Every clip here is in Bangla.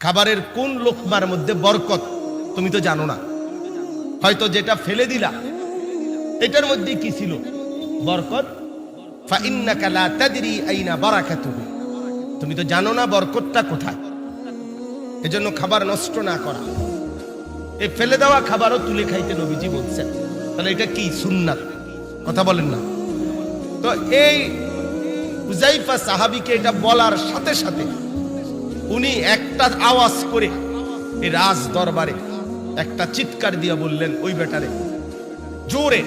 খাবারের কোন লোকমার মধ্যে বরকত তুমি তো জানো না, হয়তো যেটা ফেলে দিলা এটার মধ্যে কি ছিল বরকত। ফাইন্নাকা লা তাদরি আইনা বারাকাতুহু, তুমি তো জানো না বরকতটা কোথায়। এজন্য খাবার নষ্ট না করা, এই ফেলে দেওয়া খাবারও তুলে খাইতে নবীজি বলছেন। তাহলে এটা কি সুন্নাত, কথা বলেন না। তো এই হুযায়ফা সাহাবীকে এটা বলার সাথে সাথে উনি একটা আওয়াজ করে এই রাজ দরবারে একটা চিৎকার দিয়া বললেন ওই বেটারে জোরে,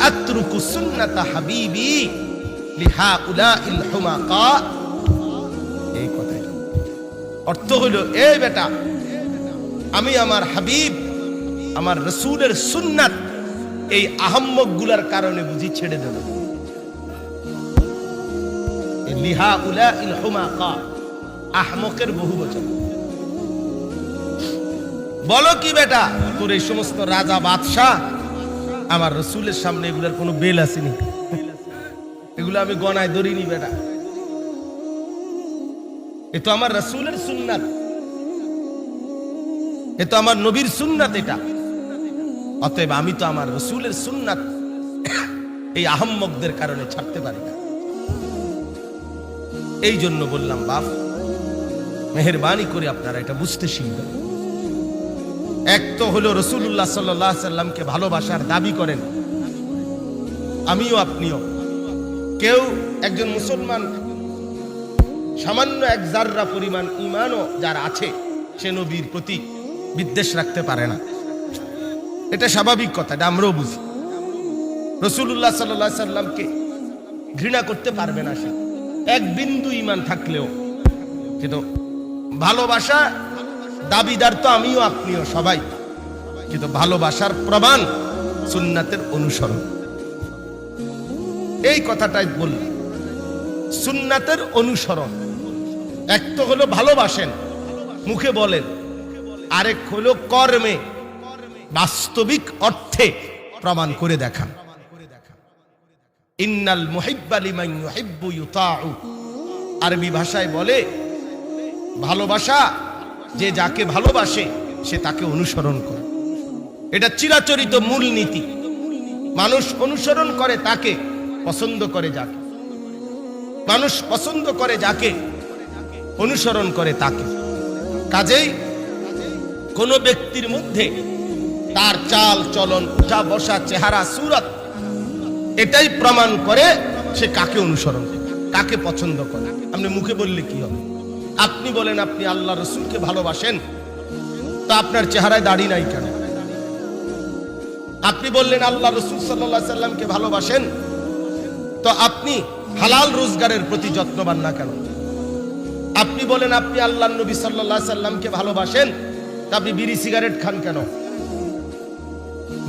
আতরুকু সুন্নাতা হাবিবি লিহাউলাইল হুমাকা। এই কথাই অর্থ হলো, এই বেটা, আমি আমার হাবিব আমার রাসূলের সুন্নাত এই আহম্মক গুলার কারণে বুঝি ছেড়ে দেব। লিহাউলাইল হুমাকা আহমকের বহু বচন। বলো কি বেটা, তোর এই সমস্ত রাজা বাদশাহ আমার রাসূলের সামনে এগুলার কোনো বেল আসেনি, এগুলো আমি গনায় ধরিনি বেটা, এ তো আমার রাসূলের সুন্নাত, এ তো আমার নবীর সুন্নাত এটা। অতএব আমি তো আমার রাসূলের সুন্নাত এই আহম্মকদের কারণে ছাড়তে পারি না। এই জন্য বললাম বাপ, মেহেরবানি করে আপনারা এটা বুঝতে শিখবেন। এক তো হলো রাসূলুল্লাহ সাল্লাল্লাহু আলাইহি সাল্লামকে ভালোবাসার দাবি করেন, আমিও আপনিও। কেউ একজন মুসলমান সামান্য এক জাররা পরিমাণ ঈমানও যার আছে, সে নবীর প্রতি বিদ্বেষ রাখতে পারে না, এটা স্বাভাবিক কথা, এটা আমরাও বুঝি। রাসূলুল্লাহ সাল্লাল্লাহু আলাইহি সাল্লামকে ঘৃণা করতে পারবে না সে, এক বিন্দু ঈমান থাকলেও। কিন্তু ভালোবাসা দাবিদার তো আমিও আপনিও সবাই, কিন্তু ভালোবাসার প্রমাণ সুন্নাতের অনুসরণ। এই কথাটাই বললাম, সুন্নাতের অনুসরণ। এক তো হলো ভালোবাসেন, মুখে বলেন, আরেক হলো কর্মে বাস্তবিক অর্থে প্রমাণ করে দেখান। ইন্নাল মুহিব্বা লিমান ইউহিব্বু ইউতাউ, আরবি ভাষায় বলে ভালোবাসা যে যাকে ভালোবাসে সে তাকে অনুসরণ করে। এটা চিরাচরিত মূলনীতি। মানুষ অনুসরণ করে তাকে, পছন্দ করে যাকে। মানুষ পছন্দ করে যাকে, অনুসরণ করে তাকে। কাজেই কোন ব্যক্তির মধ্যে তার চাল চলন, উঠা বসা, চেহারা, সুরত এটাই প্রমাণ করে সে কাকে অনুসরণ করে, কাকে পছন্দ করে। আপনি মুখে বললে কি হবে? আপনি বলেন আপনি আল্লাহ রাসূলকে ভালোবাসেন, তো আপনার চেহারায় দাড়ি নাই কেন? আপনি বললেন আল্লাহ রাসূল সাল্লাল্লাহু আলাইহি সাল্লামকে ভালোবাসেন, তো আপনি হালাল রোজগারের প্রতি যত্নবান না কেন? আপনি বলেন আপনি আল্লাহর নবী সাল্লাল্লাহু আলাইহি সাল্লামকে ভালোবাসেন, তো আপনি বিড়ি সিগারেট খান কেন?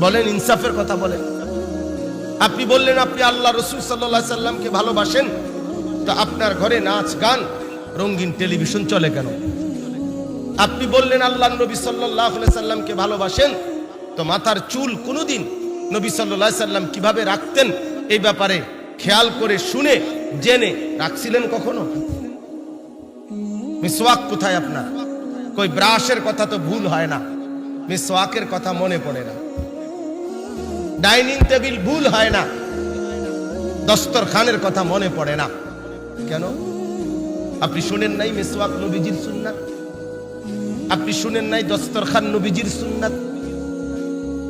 বলেন, ইনসাফের কথা বলেন। আপনি বললেন আপনি আল্লাহ রাসূল সাল্লাল্লাহু আলাইহি সাল্লামকে ভালোবাসেন, তো আপনার ঘরে নাচ গান রঙিন টেলিভিশন চলে কেন? আপনি বললেন আল্লাহর নবী সাল্লাল্লাহু আলাইহি সাল্লামকে ভালোবাসেন, তো মাথার চুল কোনোদিন নবী সাল্লাল্লাহু আলাইহি সাল্লাম কিভাবে রাখতেন এই ব্যাপারে খেয়াল করে শুনে জেনে রাখছিলেন কখনো? মিসওয়াক কোথায় আপনার? কই ব্রাশের কথা তো ভুল হয় না, মিসওয়াকের কথা মনে পড়ে না। ডাইনিং টেবিল ভুল হয় না, দস্তরখানের কথা মনে পড়ে না কেন? আপনি শুনেন নাই মিসওয়াক নবীজির সুন্নাত? আপনি শুনেন নাই দস্তরখান নবীজির সুন্নাত?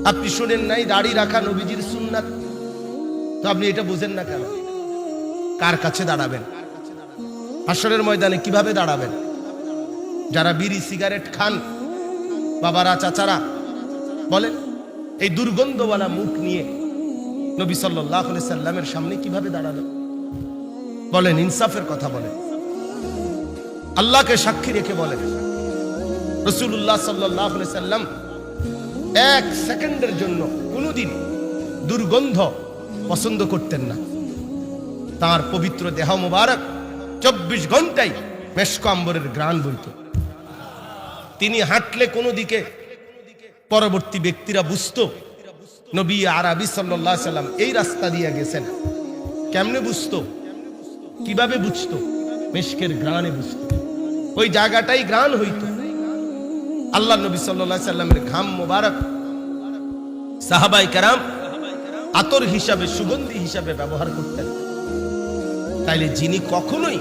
আপনি শুনেন নাই দাড়ি রাখা নবীজির সুন্নাত? তো আপনি এটা বুঝেন না কেন? কার কাছে দাঁড়াবেন? হাসরের ময়দানে কিভাবে দাঁড়াবেন? যারা বিড়ি সিগারেট খান, বাবারা, চাচারা, বলেন এই দুর্গন্ধওয়ালা মুখ নিয়ে নবী সাল্লাল্লাহু আলাইহি সাল্লামের সামনে কিভাবে দাঁড়াবেন? বলেন, ইনসাফের কথা বলেন, আল্লাহকে সাক্ষী রেখে বলেন। রাসূলুল্লাহ সাল্লাল্লাহু আলাইহি সাল্লাম এক সেকেন্ডের জন্য কোনোদিন দুর্গন্ধ পছন্দ করতেন না। তার পবিত্র দেহ মোবারক 24 ঘন্টায় মেশক আম্বরের ঘ্রাণ বইত। তিনি হাঁটলে কোনো দিকে পরবর্তী ব্যক্তিরা বুঝতো নবী আরবি সাল্লাল্লাহু আলাইহি সাল্লাম এই রাস্তা দিয়ে গেছেন। কেমনে বুঝতো? কিভাবে বুঝতো? মেশকের ঘ্রাণে বুঝতো। ওই জায়গাটাই ঘ্রাণ হইতো। আল্লাহ নবী সাল্লাল্লাহু আলাইহি সাল্লামের ঘাম মোবারক সাহাবায়ে কেরাম আতর হিসাবে, সুগন্ধি হিসাবে ব্যবহার করতেন। তাইলে যিনি কখনোই,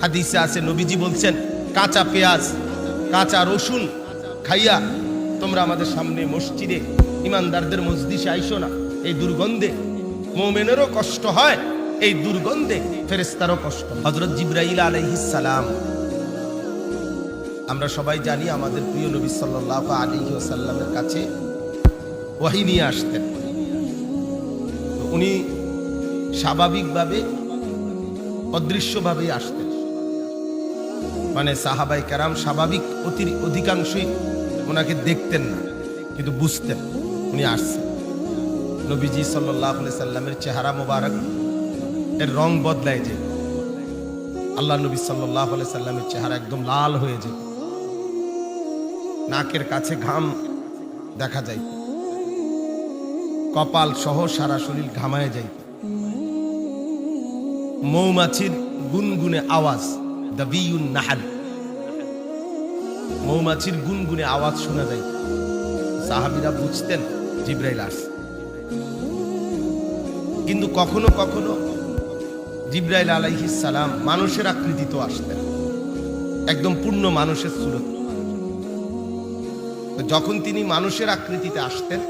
হাদিসে আছে নবীজি বলছেন, কাঁচা পেঁয়াজ কাঁচা রসুন খাইয়া তোমরা আমাদের সামনে মসজিদে ইমানদারদের মজলিসে আইসো না, এই দুর্গন্ধে মুমিনেরও কষ্ট হয়, এই দুর্গন্ধে ফেরেশতারও কষ্ট। হযরত জিবরাইল আলাইহিস সালাম, আমরা সবাই জানি আমাদের প্রিয় নবী সাল্লাল্লাহু আলাইহি ওয়াসাল্লামের কাছে ওহী নিয়ে আসতেন। উনি স্বাভাবিকভাবে অদৃশ্যভাবেই আসতেন, মানে সাহাবায়ে কেরাম স্বাভাবিক অধিকাংশই ওনাকে দেখতেন না, কিন্তু বুঝতেন উনি আসছেন। নবীজি সাল্লাল্লাহু আলাইহি সাল্লামের চেহারা মোবারক এর রং বদলায় যায়। আল্লাহ নবী সাল্লাল্লাহু আলাইহি সাল্লামের চেহারা একদম লাল হয়ে যায়, নাকের কাছে ঘাম দেখা যায়, কপাল সহ সারা শরীর ঘামায় যায়। মৌমাছির গুনগুনে আওয়াজ, দাবিউন নাহাল, মৌমাছির গুনগুনে আওয়াজ শোনা যায়। সাহাবীরা বুঝতেন জিবরাইল আসছে। কিন্তু কখনো কখনো জিবরাইল আলাইহিস সালাম মানুষের আকৃতিতে আসতেন, একদম পূর্ণ মানুষের সুরত। যখন তিনি মানুষের আকৃতিতে আসতেন,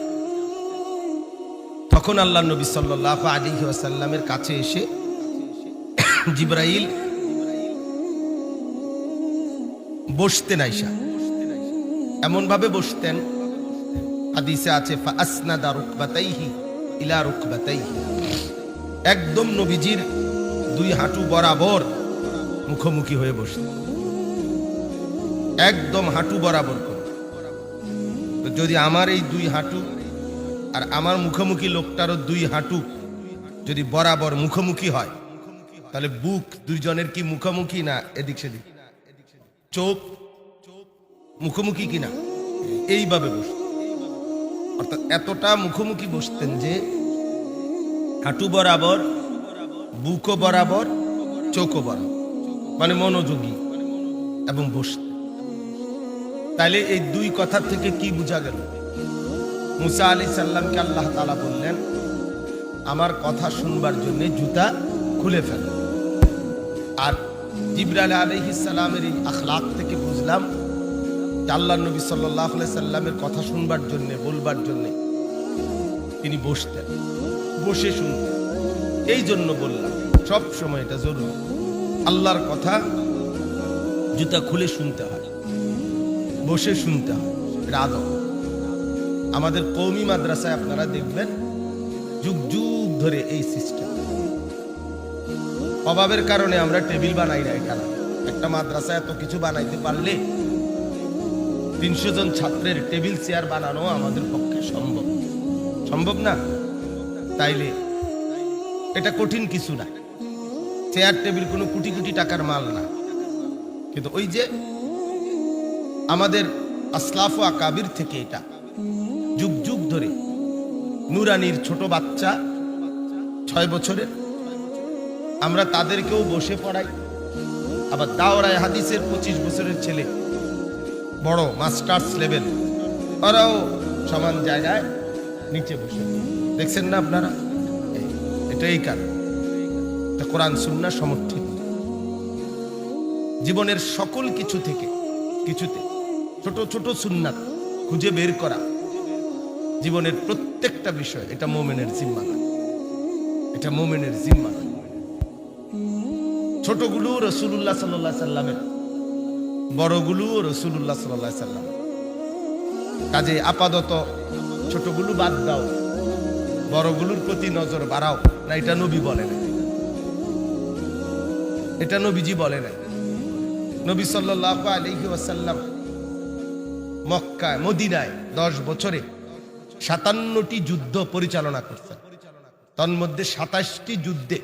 তখন আল্লাহ নবী সাল্লাল্লাহু আলাইহি ওয়াসাল্লামের কাছে এসে জিবরাইল বসতেন। আয়েশা এমন ভাবে বসতেন, হাদিসে আছে ফাসনাদা রুকবাতাইহি ইলা রুকবাতাইহি, একদম নবীজির দুই হাঁটু বরাবর মুখোমুখি হয়ে বসতেন, একদম হাঁটু বরাবর করে। তো যদি আমার এই দুই হাঁটু আর আমার মুখোমুখি লোকটারও দুই হাঁটু যদি বরাবর মুখোমুখি হয়, তাহলে বুক দুইজনের কি মুখোমুখি না এদিক সেদিক, চোখ মুখোমুখি কিনা, এইভাবে বসতেন। অর্থাৎ এতটা মুখোমুখি বসতেন যে হাঁটু বরাবর, বুকও বরাবর, চোখও বরাবর, মানে মনোযোগী এবং বসতেন। তাইলে এই দুই কথা থেকে কি বোঝা গেল? মুসা আলাইহিস সালামকে আল্লাহ তাআলা বললেন, আমার কথা শুনবার জন্য জুতা খুলে ফেল। আর জিবরাইল আলাইহিস সালামের এই আখলাক থেকে বুঝলাম যে আল্লাহ নবী সাল্লাল্লাহু আলাইহি সাল্লামের কথা শুনবার জন্য, বলবার জন্য তিনি বসতেন, বসে শুনতেন। এই জন্য বললাম সব সময় এটা জরুরি, আল্লাহর কথা জুতা খুলে শুনতে হয়, বসে শুনতে হয়, এটা আদব। আমাদের কওমি মাদ্রাসায় আপনারা দেখবেন যুগ যুগ ধরে এই সিস্টেম। অভাবের কারণে আমরা টেবিল বানাই না। এখানে একটা মাদ্রাসায় এত কিছু বানাইতে পারলে 300 জন ছাত্রের টেবিল চেয়ার বানানো আমাদের পক্ষে সম্ভব, সম্ভব না? তাইলে এটা কঠিন কিছু না, চেয়ার টেবিল কোনো কোটি কোটি টাকার মাল না। কিন্তু ওই যে আমাদের আসলাফ ও আকাবির থেকে এটা যুগ যুগ ধরে, নুরানির ছোট বাচ্চা 6 বছরের, আমরা তাদেরকেও বসে পড়াই। আবার দাওরায়ে হাদিসের 25 বছরের ছেলে, বড় মাস্টার্স লেভেল, ওরাও সমান জায়গায় নিচে বসে। দেখছেন না আপনারা? এটা এই কারণ, এটা কোরআন সুন্নাহ সমর্থিত। জীবনের সকল কিছু থেকে কিছুতে ছোট ছোট সুন্নাত খুঁজে বের করা, জীবনের প্রত্যেকটা বিষয়, এটা মুমিনের জিম্মাদারি, এটা মুমিনের জিম্মাদারি। ছোটগুলো রাসূলুল্লাহ সাল্লাল্লাহু আলাইহি সাল্লামের, বড়গুলো রাসূলুল্লাহ সাল্লাল্লাহু আলাইহি সাল্লাম। কাজে আপাতত ছোটগুলো বাদ দাও, বড়গুলোর প্রতি নজর বাড়াও না। এটা নবী বলে না, এটা নবীজি বলে না। নবী সাল্লাল্লাহু আলাইহি ওয়াসাল্লাম মক্কায়, মদিনায় 10 বছরে 57টি যুদ্ধ পরিচালনা করতেন। তন্মধ্যে 27টি যুদ্ধে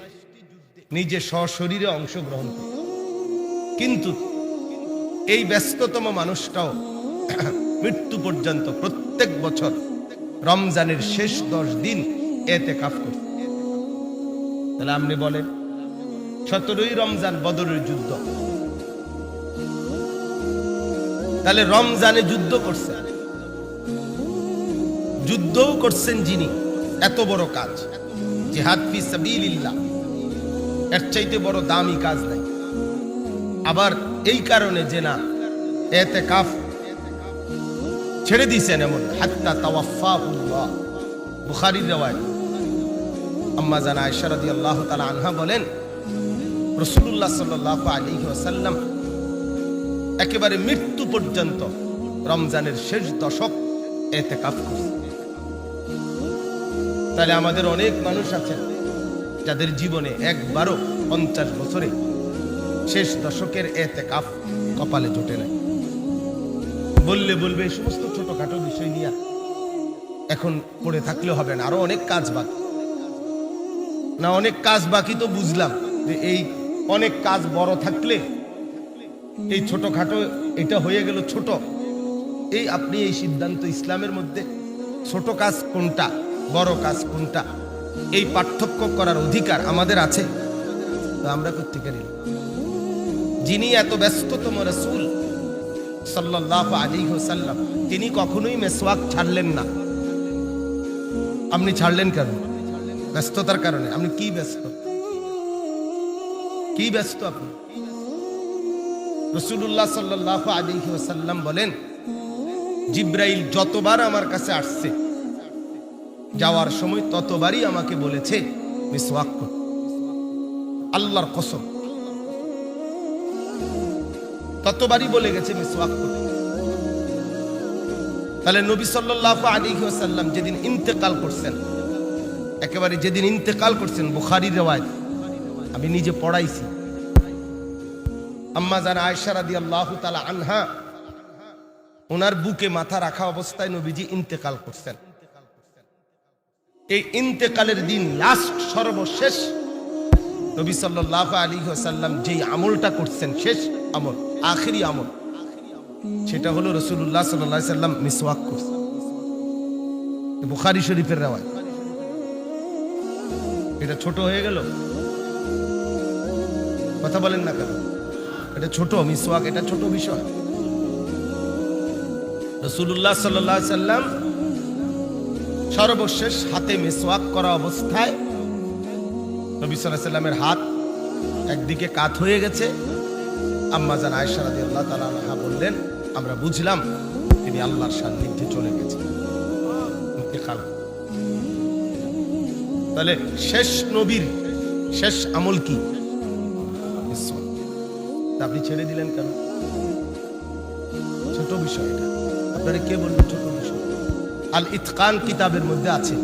নিজে সশরীরে অংশগ্রহণ করতেন। কিন্তু এই ব্যস্ততম মানুষটাও মৃত্যু পর্যন্ত প্রত্যেক বছর রমজানের শেষ 10 দিন ইতিকাফ করতেন। তাহলে আপনি বলেন, 17ই রমজান বদরের যুদ্ধ, তাহলে রমজানে যুদ্ধ করছেন, যুদ্ধও করছেন যিনি, এত বড় কাজ জিহাদ ফি সাবিলিল্লাহ, এর চাইতে বড় দামি কাজ নাই। আবার এই কারণে যে না ইতিকাফ ছেড়ে দিয়েছেন এমন, হাত্তা তাওয়াফাহুল্লাহ, বুখারীর riwayat। আম্মা জান আয়েশা রাদিয়াল্লাহু তাআলা আনহা বলেন, রাসূলুল্লাহ সাল্লাল্লাহু আলাইহি ওয়াসাল্লাম একেবারে মৃত্যু পর্যন্ত রমজানের শেষ দশক ইতিকাফ করছেন। তাহলে আমাদের অনেক মানুষ আছেন যাদের জীবনে একবারও 50 বছরে শেষ দশকের ইতিকাফ কপালে জোটে নাই। বললে বলবে এই সমস্ত ছোটখাটো বিষয় নিয়ে এখন পড়ে থাকলে হবে না, আরো অনেক কাজ বাকি। না, অনেক কাজ বাকি তো বুঝলাম, যে এই অনেক কাজ বড় থাকলে এই ছোটখাটো এটা হয়ে গেল ছোট। এই আপনি এই সিদ্ধান্ত, ইসলামের মধ্যে ছোট কাজ কোনটা, বড় কাজ কোনটা, এই পার্থক্য করার অধিকার আমাদের আছে। তো আমরা কোত্থেকে নিলাম? যিনি এত ব্যস্ততম রাসূল সাল্লাল্লাহু আলাইহি ওয়াসাল্লাম, তিনি কখনোই মেসওয়াক ছাড়লেন না। আপনি ছাড়লেন কেন? ব্যস্ততার কারণে। আপনি কি ব্যস্ত? কি ব্যস্ত আপনি? রাসূলুল্লাহ সাল্লাল্লাহু আলাইহি ওয়াসাল্লাম বলেন, জিবরাইল যতবার আমার কাছে আসছে যাওয়ার সময় ততবারই আমাকে বলেছে মিসওয়াক কর। আল্লাহর কসম, ততবারই বলে গেছে মিসওয়াক কর। তাহলে নবী সাল্লাল্লাহু আলাইহি ওয়াসাল্লাম যেদিন ইন্তেকাল করছেন, একেবারে যেদিন ইন্তেকাল করছেন, বুখারীর riwayat, আমি নিজে পড়াইছি। আম্মা জান আয়েশা রাদিয়াল্লাহু তাআলা আনহা, ওনার বুকে মাথা রাখা অবস্থায় নবীজি ইন্তেকাল করছেন। এই ইন্তেকালের দিন লাস্ট, সর্বশেষ নবী সাল্লাল্লাহু আলাইহি ওয়াসাল্লাম যেই আমলটা করছেন, শেষ আমল, আখেরি আমল, সেটা হলো রাসূলুল্লাহ সাল্লাল্লাহু আলাইহি ওয়াসাল্লাম মিসওয়াক করছেন। বুখারী শরীফের riwayat। এটা ছোট হয়ে গেল? কথা বলেন না কেন? এটা ছোট মিসওয়াক, এটা ছোট বিষয়? রাসূলুল্লাহ সাল্লাল্লাহু আলাইহি ওয়াসাল্লাম সর্বশেষ হাতে মিসওয়াক করা অবস্থায় নবী সাল্লাল্লাহু আলাইহি ওয়াসাল্লামের হাত একদিকে কাত হয়ে গেছে। আম্মা জান আয়েশা রাদিয়াল্লাহু তাআলা আনহা বললেন, আমরা বুঝলাম তিনি আল্লাহর সান্নিধ্যে চলে গেছেন, ইন্তেকাল। তাহলে শেষ নবীর শেষ আমল কি? মিসওয়াক। আপনি ছেড়ে দিলেন কেন? ছোট বিষয় এটা? আপনারা কে বললেন ছোট বিষয়? আল ইতকান কিতাবের মধ্যে আছে,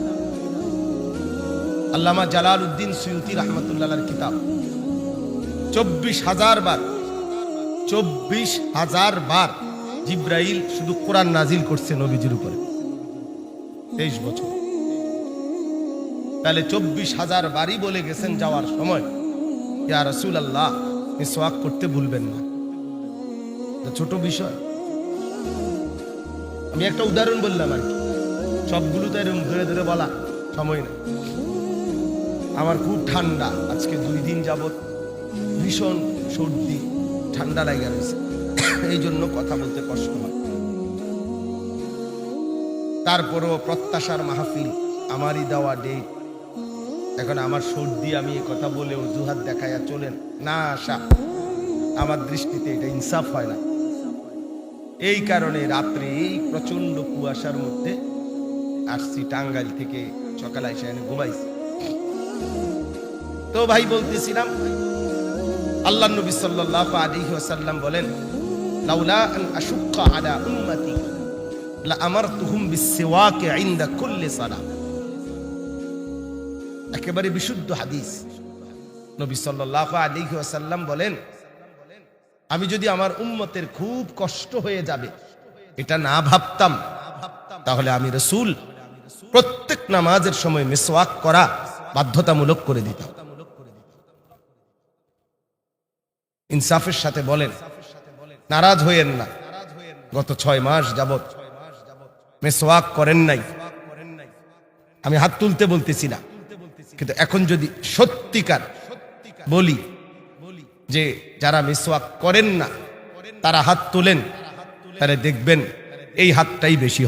আল্লামা জালালউদ্দিন সুয়ুতী রাহমাতুল্লাহর কিতাব। 24,000 বার, 24,000 বার জিবরাইল শুধু কোরআন নাজিল করছে নবীজির উপরে 23 বছর। তাহলে 24,000 বারই বলে গেছেন যাওয়ার সময়, ইয়া রাসূলুল্লাহ মিসওয়াক করতে ভুলবেন না। ছোট বিষয়? আমি একটা উদাহরণ বললাম আর কি, সবগুলো তো এরকম ধরে ধরে বলা সময় নেই। আমার খুব ঠান্ডা, আজকে 2 দিন যাবত ভীষণ সর্দি, ঠান্ডা লাগা রয়েছে, এই জন্য কথা বলতে কষ্ট হয়। তারপরও প্রত্যাশার মাহফিল, আমারই দেওয়া ডেট, এখন আমার সর্দি, আমি এই কথা বলে অজুহাত দেখাইয়া চলেন না আসা, আমার দৃষ্টিতে এটা ইনসাফ হয় না। এই কারণে রাত্রে এই প্রচন্ড কুয়াশার মধ্যে আসছি টাঙ্গাইল থেকে, সকালে এসে ঘুমাইছি। তো ভাই বলতেছিলাম, আল্লাহ নবী সাল্লাল্লাহু আলাইহি ওয়াসাল্লাম বলেন, লাউলা আন আশুক্কা আলা উম্মতি লা আমারতুহুম বিসওয়াক ইনদা কুল্লি সালাহ। একেবারে বিশুদ্ধ হাদিস। নবী সাল্লাল্লাহু আলাইহি ওয়াসাল্লাম বলেন, আমি যদি আমার উম্মতের খুব কষ্ট হয়ে যাবে এটা না ভাবতাম, তাহলে আমি রাসূল প্রত্যেক নামাজের সময় মিসওয়াক করা বাধ্যতামূলক করে দিতাম। ইনসাফের সাথে বলেন, নারাজ হইয়েন না। গত 6 মাস যাবত মিসওয়াক করেন নাই, আমি হাত তুলতে বলতেছি না, কিন্তু এখন যদি সত্যিকার বলি যে যারা মিসওয়াক করেন না তারা হাত তোলেন, তাহলে দেখবেন এই হাতটাই বেশি